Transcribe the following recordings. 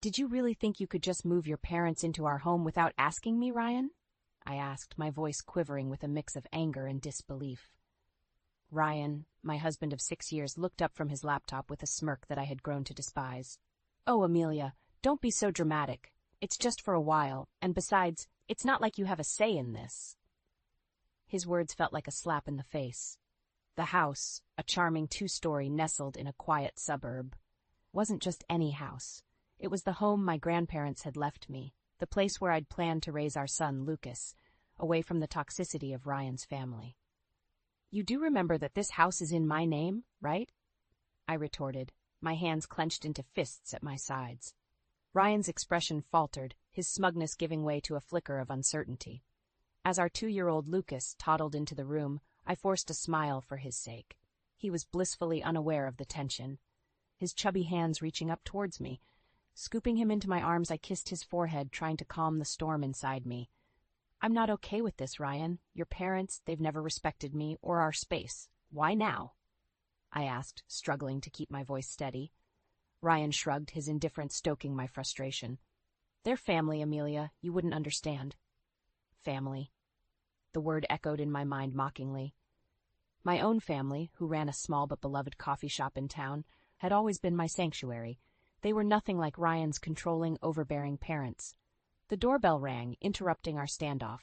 Did you really think you could just move your parents into our home without asking me, Ryan? I asked, my voice quivering with a mix of anger and disbelief. Ryan, my husband of 6 years, looked up from his laptop with a smirk that I had grown to despise. Oh, Amelia, don't be so dramatic. It's just for a while, and besides, it's not like you have a say in this. His words felt like a slap in the face. The house, a charming 2-story nestled in a quiet suburb, wasn't just any house. It was the home my grandparents had left me, the place where I'd planned to raise our son, Lucas, away from the toxicity of Ryan's family. You do remember that this house is in my name, right? I retorted, my hands clenched into fists at my sides. Ryan's expression faltered, his smugness giving way to a flicker of uncertainty. As our 2-year-old Lucas toddled into the room, I forced a smile for his sake. He was blissfully unaware of the tension, his chubby hands reaching up towards me. Scooping him into my arms, I kissed his forehead, trying to calm the storm inside me. I'm not okay with this, Ryan. Your parents, they've never respected me or our space. Why now? I asked, struggling to keep my voice steady. Ryan shrugged, his indifference stoking my frustration. They're family, Amelia. You wouldn't understand. Family. The word echoed in my mind mockingly. My own family, who ran a small but beloved coffee shop in town, had always been my sanctuary. They were nothing like Ryan's controlling, overbearing parents. The doorbell rang, interrupting our standoff.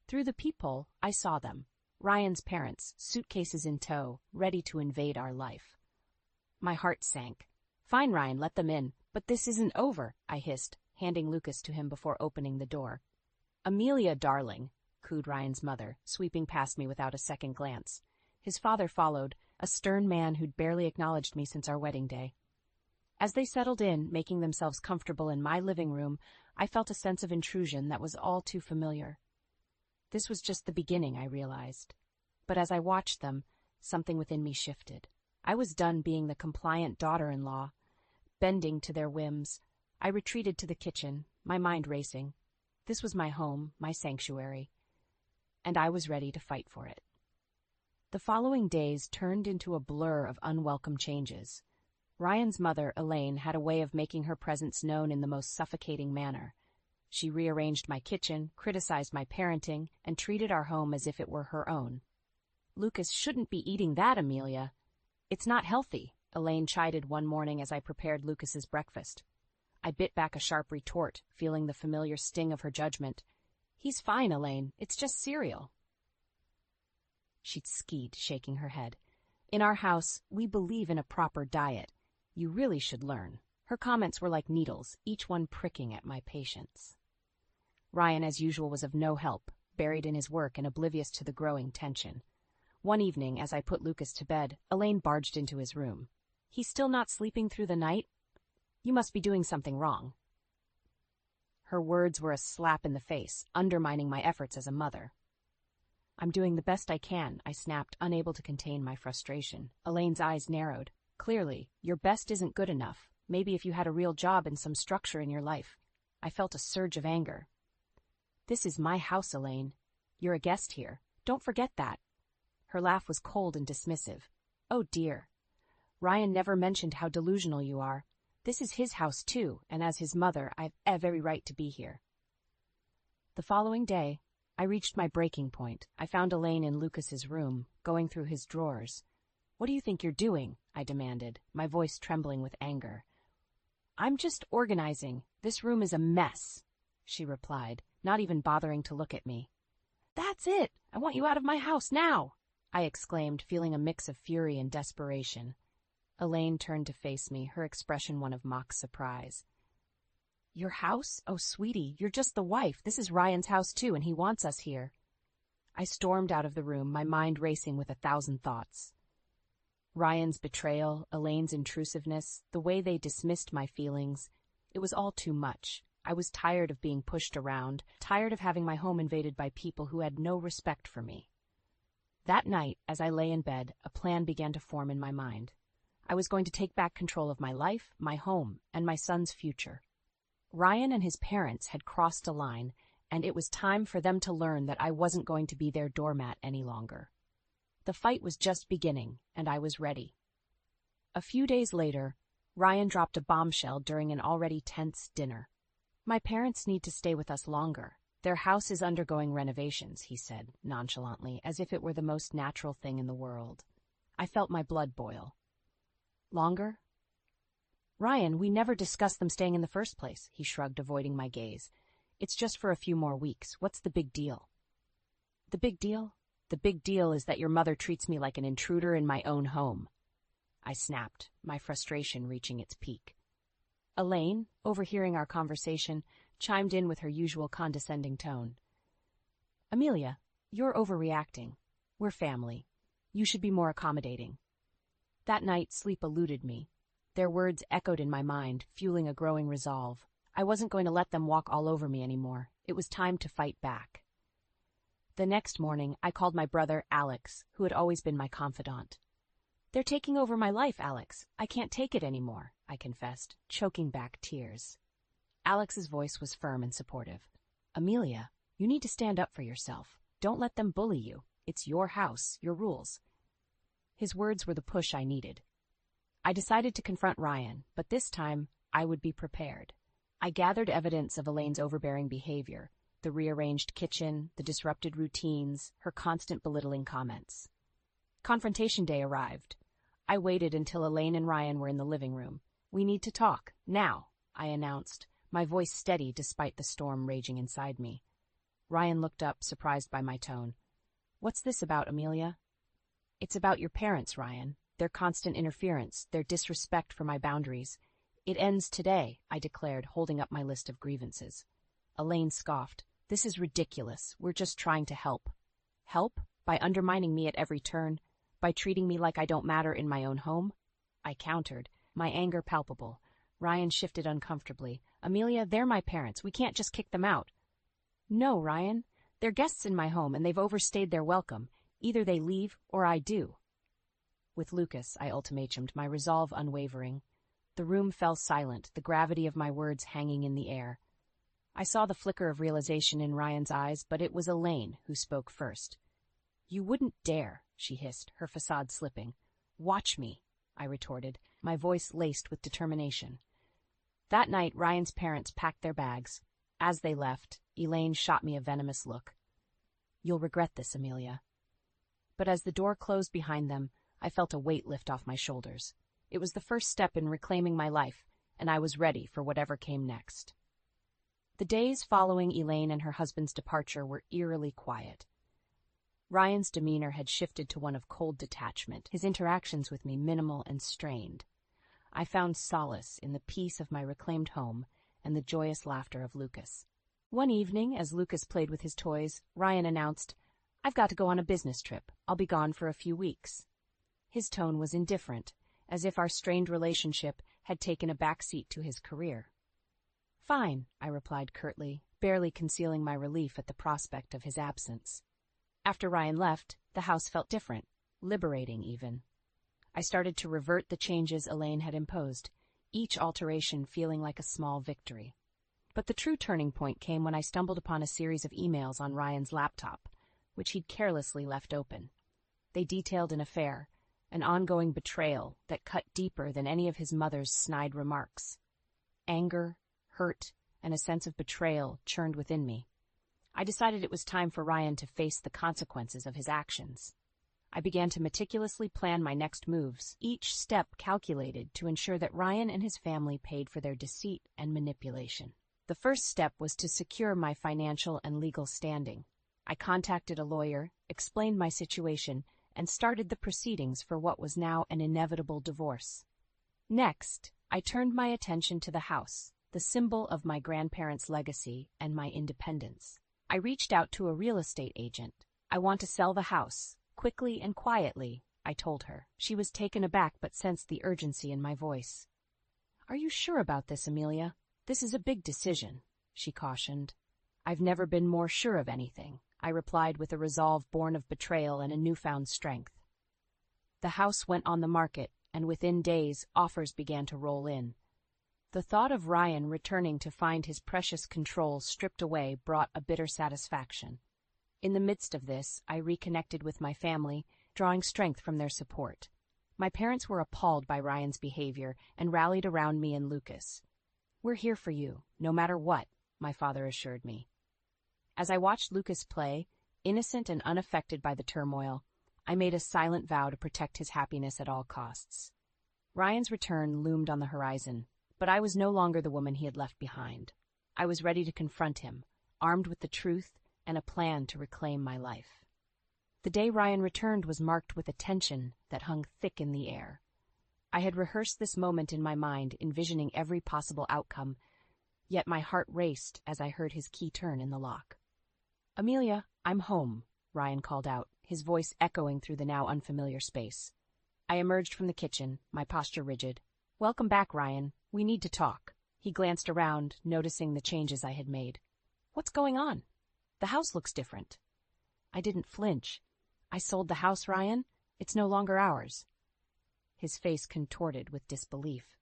Through the peephole, I saw them. Ryan's parents, suitcases in tow, ready to invade our life. My heart sank. Fine, Ryan, let them in. But this isn't over, I hissed, handing Lucas to him before opening the door. Amelia, darling, cooed Ryan's mother, sweeping past me without a second glance. His father followed, a stern man who'd barely acknowledged me since our wedding day. As they settled in, making themselves comfortable in my living room, I felt a sense of intrusion that was all too familiar. This was just the beginning, I realized. But as I watched them, something within me shifted. I was done being the compliant daughter-in-law. Bending to their whims, I retreated to the kitchen, my mind racing. This was my home, my sanctuary, and I was ready to fight for it. The following days turned into a blur of unwelcome changes. Ryan's mother, Elaine, had a way of making her presence known in the most suffocating manner. She rearranged my kitchen, criticized my parenting, and treated our home as if it were her own. Lucas shouldn't be eating that, Amelia. It's not healthy, Elaine chided one morning as I prepared Lucas's breakfast. I bit back a sharp retort, feeling the familiar sting of her judgment. He's fine, Elaine. It's just cereal. She'd skied, shaking her head. In our house, we believe in a proper diet. You really should learn. Her comments were like needles, each one pricking at my patience. Ryan, as usual, was of no help, buried in his work and oblivious to the growing tension. One evening, as I put Lucas to bed, Elaine barged into his room. He's still not sleeping through the night? You must be doing something wrong. Her words were a slap in the face, undermining my efforts as a mother. I'm doing the best I can, I snapped, unable to contain my frustration. Elaine's eyes narrowed. Clearly, your best isn't good enough. Maybe if you had a real job and some structure in your life. I felt a surge of anger. This is my house, Elaine. You're a guest here. Don't forget that. Her laugh was cold and dismissive. Oh dear. Ryan never mentioned how delusional you are. This is his house too, and as his mother, I've every right to be here. The following day, I reached my breaking point. I found Elaine in Lucas's room, going through his drawers. What do you think you're doing? I demanded, my voice trembling with anger. I'm just organizing. This room is a mess, she replied, not even bothering to look at me. That's it! I want you out of my house now! I exclaimed, feeling a mix of fury and desperation. Elaine turned to face me, her expression one of mock surprise. Your house? Oh, sweetie, you're just the wife. This is Ryan's house too, and he wants us here. I stormed out of the room, my mind racing with 1,000 thoughts. Ryan's betrayal, Elaine's intrusiveness, the way they dismissed my feelings, it was all too much. I was tired of being pushed around, tired of having my home invaded by people who had no respect for me. That night, as I lay in bed, a plan began to form in my mind. I was going to take back control of my life, my home, and my son's future. Ryan and his parents had crossed a line, and it was time for them to learn that I wasn't going to be their doormat any longer. The fight was just beginning, and I was ready. A few days later, Ryan dropped a bombshell during an already tense dinner. My parents need to stay with us longer. Their house is undergoing renovations, he said, nonchalantly, as if it were the most natural thing in the world. I felt my blood boil. Longer? Ryan, we never discussed them staying in the first place, he shrugged, avoiding my gaze. It's just for a few more weeks. What's the big deal? The big deal? The big deal is that your mother treats me like an intruder in my own home. I snapped, my frustration reaching its peak. Elaine, overhearing our conversation, chimed in with her usual condescending tone. Amelia, you're overreacting. We're family. You should be more accommodating. That night, sleep eluded me. Their words echoed in my mind, fueling a growing resolve. I wasn't going to let them walk all over me anymore. It was time to fight back. The next morning, I called my brother, Alex, who had always been my confidant. They're taking over my life, Alex. I can't take it anymore, I confessed, choking back tears. Alex's voice was firm and supportive. Amelia, you need to stand up for yourself. Don't let them bully you. It's your house, your rules. His words were the push I needed. I decided to confront Ryan, but this time I would be prepared. I gathered evidence of Elaine's overbearing behavior, the rearranged kitchen, the disrupted routines, her constant belittling comments. Confrontation day arrived. I waited until Elaine and Ryan were in the living room. We need to talk, now, I announced, my voice steady despite the storm raging inside me. Ryan looked up, surprised by my tone. What's this about, Amelia? It's about your parents, Ryan. Their constant interference, their disrespect for my boundaries. It ends today, I declared, holding up my list of grievances. Elaine scoffed. This is ridiculous. We're just trying to help. Help? By undermining me at every turn? By treating me like I don't matter in my own home? I countered, my anger palpable. Ryan shifted uncomfortably. Amelia, they're my parents. We can't just kick them out. No, Ryan. They're guests in my home, and they've overstayed their welcome. Either they leave, or I do. With Lucas, I ultimatumed, my resolve unwavering. The room fell silent, the gravity of my words hanging in the air. I saw the flicker of realization in Ryan's eyes, but it was Elaine who spoke first. You wouldn't dare, she hissed, her facade slipping. Watch me, I retorted, my voice laced with determination. That night, Ryan's parents packed their bags. As they left, Elaine shot me a venomous look. You'll regret this, Amelia. But as the door closed behind them, I felt a weight lift off my shoulders. It was the first step in reclaiming my life, and I was ready for whatever came next. The days following Elaine and her husband's departure were eerily quiet. Ryan's demeanor had shifted to one of cold detachment, his interactions with me minimal and strained. I found solace in the peace of my reclaimed home and the joyous laughter of Lucas. One evening, as Lucas played with his toys, Ryan announced, I've got to go on a business trip. I'll be gone for a few weeks. His tone was indifferent, as if our strained relationship had taken a backseat to his career. Fine, I replied curtly, barely concealing my relief at the prospect of his absence. After Ryan left, the house felt different, liberating even. I started to revert the changes Elaine had imposed, each alteration feeling like a small victory. But the true turning point came when I stumbled upon a series of emails on Ryan's laptop, which he'd carelessly left open. They detailed an affair, an ongoing betrayal that cut deeper than any of his mother's snide remarks. Anger, hurt, and a sense of betrayal churned within me. I decided it was time for Ryan to face the consequences of his actions. I began to meticulously plan my next moves, each step calculated to ensure that Ryan and his family paid for their deceit and manipulation. The first step was to secure my financial and legal standing. I contacted a lawyer, explained my situation, and started the proceedings for what was now an inevitable divorce. Next, I turned my attention to the house, the symbol of my grandparents' legacy and my independence. I reached out to a real estate agent. I want to sell the house, quickly and quietly, I told her. She was taken aback but sensed the urgency in my voice. Are you sure about this, Amelia? This is a big decision, she cautioned. I've never been more sure of anything, I replied with a resolve born of betrayal and a newfound strength. The house went on the market, and within days, offers began to roll in. The thought of Ryan returning to find his precious control stripped away brought a bitter satisfaction. In the midst of this, I reconnected with my family, drawing strength from their support. My parents were appalled by Ryan's behavior and rallied around me and Lucas. "We're here for you, no matter what," my father assured me. As I watched Lucas play, innocent and unaffected by the turmoil, I made a silent vow to protect his happiness at all costs. Ryan's return loomed on the horizon, but I was no longer the woman he had left behind. I was ready to confront him, armed with the truth and a plan to reclaim my life. The day Ryan returned was marked with a tension that hung thick in the air. I had rehearsed this moment in my mind, envisioning every possible outcome, yet my heart raced as I heard his key turn in the lock. "Amelia, I'm home," Ryan called out, his voice echoing through the now unfamiliar space. I emerged from the kitchen, my posture rigid. "Welcome back, Ryan. We need to talk." He glanced around, noticing the changes I had made. "What's going on? The house looks different." I didn't flinch. "I sold the house, Ryan. It's no longer ours." His face contorted with disbelief.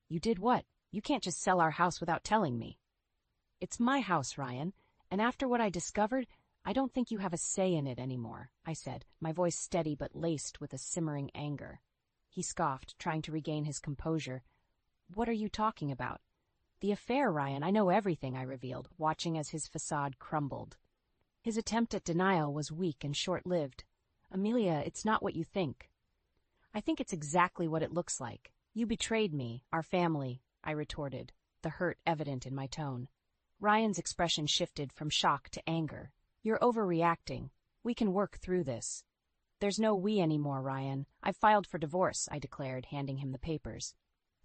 "You did what? You can't just sell our house without telling me." "It's my house, Ryan, and after what I discovered, I don't think you have a say in it anymore," I said, my voice steady but laced with a simmering anger. He scoffed, trying to regain his composure. "What are you talking about?" "The affair, Ryan. I know everything," I revealed, watching as his facade crumbled. His attempt at denial was weak and short-lived. "Amelia, it's not what you think." "I think it's exactly what it looks like. You betrayed me, our family," I retorted, the hurt evident in my tone. Ryan's expression shifted from shock to anger. "You're overreacting. We can work through this." "There's no we anymore, Ryan. I've filed for divorce," I declared, handing him the papers.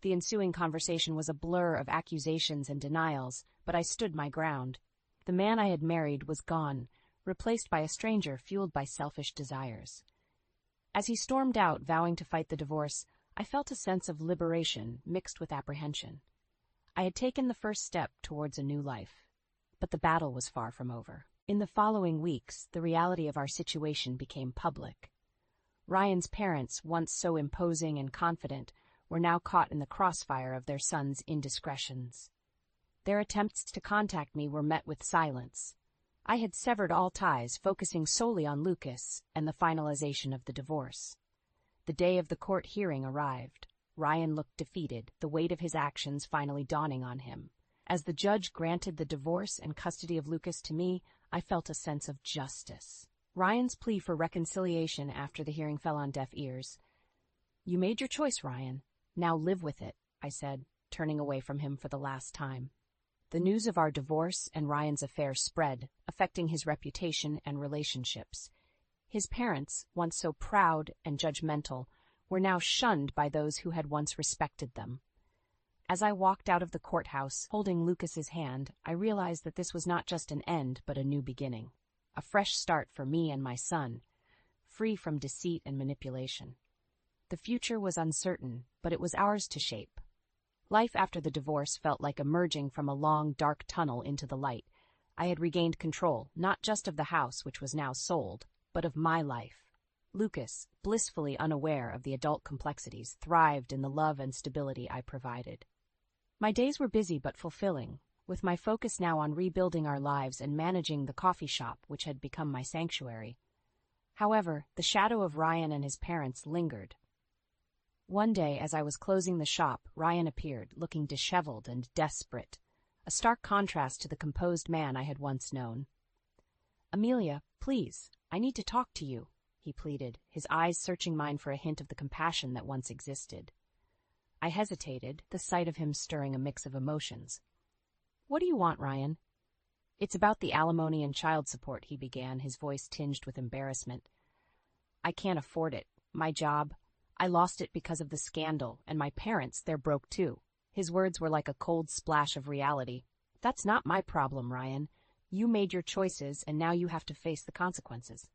The ensuing conversation was a blur of accusations and denials, but I stood my ground. The man I had married was gone, replaced by a stranger fueled by selfish desires. As he stormed out, vowing to fight the divorce, I felt a sense of liberation mixed with apprehension. I had taken the first step towards a new life, but the battle was far from over. In the following weeks, the reality of our situation became public. Ryan's parents, once so imposing and confident, were now caught in the crossfire of their son's indiscretions. Their attempts to contact me were met with silence. I had severed all ties, focusing solely on Lucas and the finalization of the divorce. The day of the court hearing arrived. Ryan looked defeated, the weight of his actions finally dawning on him. As the judge granted the divorce and custody of Lucas to me, I felt a sense of justice. Ryan's plea for reconciliation after the hearing fell on deaf ears. "You made your choice, Ryan. Now live with it," I said, turning away from him for the last time. The news of our divorce and Ryan's affair spread, affecting his reputation and relationships. His parents, once so proud and judgmental, were now shunned by those who had once respected them. As I walked out of the courthouse, holding Lucas's hand, I realized that this was not just an end, but a new beginning. A fresh start for me and my son, free from deceit and manipulation. The future was uncertain, but it was ours to shape. Life after the divorce felt like emerging from a long, dark tunnel into the light. I had regained control, not just of the house, which was now sold, but of my life. Lucas, blissfully unaware of the adult complexities, thrived in the love and stability I provided. My days were busy but fulfilling, with my focus now on rebuilding our lives and managing the coffee shop which had become my sanctuary. However, the shadow of Ryan and his parents lingered. One day, as I was closing the shop, Ryan appeared, looking disheveled and desperate, a stark contrast to the composed man I had once known. "Amelia, please, I need to talk to you," he pleaded, his eyes searching mine for a hint of the compassion that once existed. I hesitated, the sight of him stirring a mix of emotions. "What do you want, Ryan?" "It's about the alimony and child support," he began, his voice tinged with embarrassment. "I can't afford it. My job, I lost it because of the scandal, and my parents, they're broke too." His words were like a cold splash of reality. "That's not my problem, Ryan. You made your choices, and now you have to face the consequences."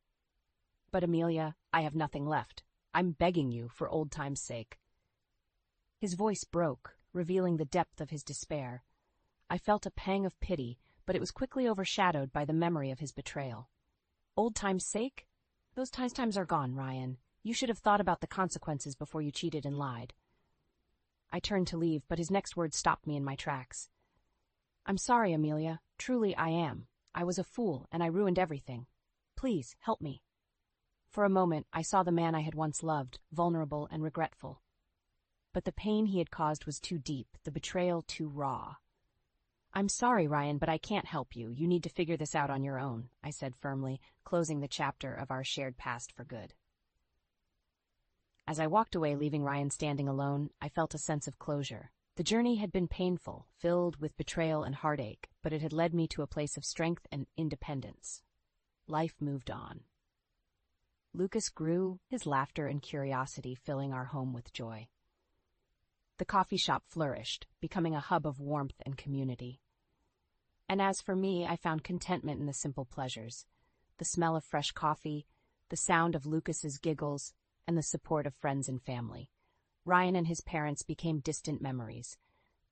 "But Amelia, I have nothing left. I'm begging you, for old time's sake." His voice broke, revealing the depth of his despair. I felt a pang of pity, but it was quickly overshadowed by the memory of his betrayal. "Old time's sake? Those times are gone, Ryan. You should have thought about the consequences before you cheated and lied." I turned to leave, but his next words stopped me in my tracks. "I'm sorry, Amelia. Truly I am. I was a fool, and I ruined everything. Please, help me." For a moment, I saw the man I had once loved, vulnerable and regretful. But the pain he had caused was too deep, the betrayal too raw. "I'm sorry, Ryan, but I can't help you. You need to figure this out on your own," I said firmly, closing the chapter of our shared past for good. As I walked away, leaving Ryan standing alone, I felt a sense of closure. The journey had been painful, filled with betrayal and heartache, but it had led me to a place of strength and independence. Life moved on. Lucas grew, his laughter and curiosity filling our home with joy. The coffee shop flourished, becoming a hub of warmth and community. And as for me, I found contentment in the simple pleasures: the smell of fresh coffee, the sound of Lucas's giggles, and the support of friends and family. Ryan and his parents became distant memories,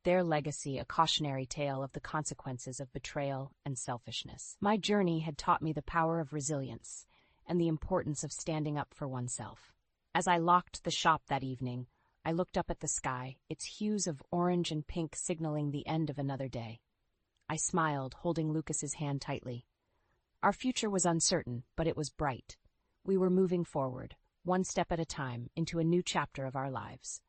their legacy a cautionary tale of the consequences of betrayal and selfishness. My journey had taught me the power of resilience and the importance of standing up for oneself. As I locked the shop that evening, I looked up at the sky, its hues of orange and pink signaling the end of another day. I smiled, holding Lucas's hand tightly. Our future was uncertain, but it was bright. We were moving forward, one step at a time, into a new chapter of our lives.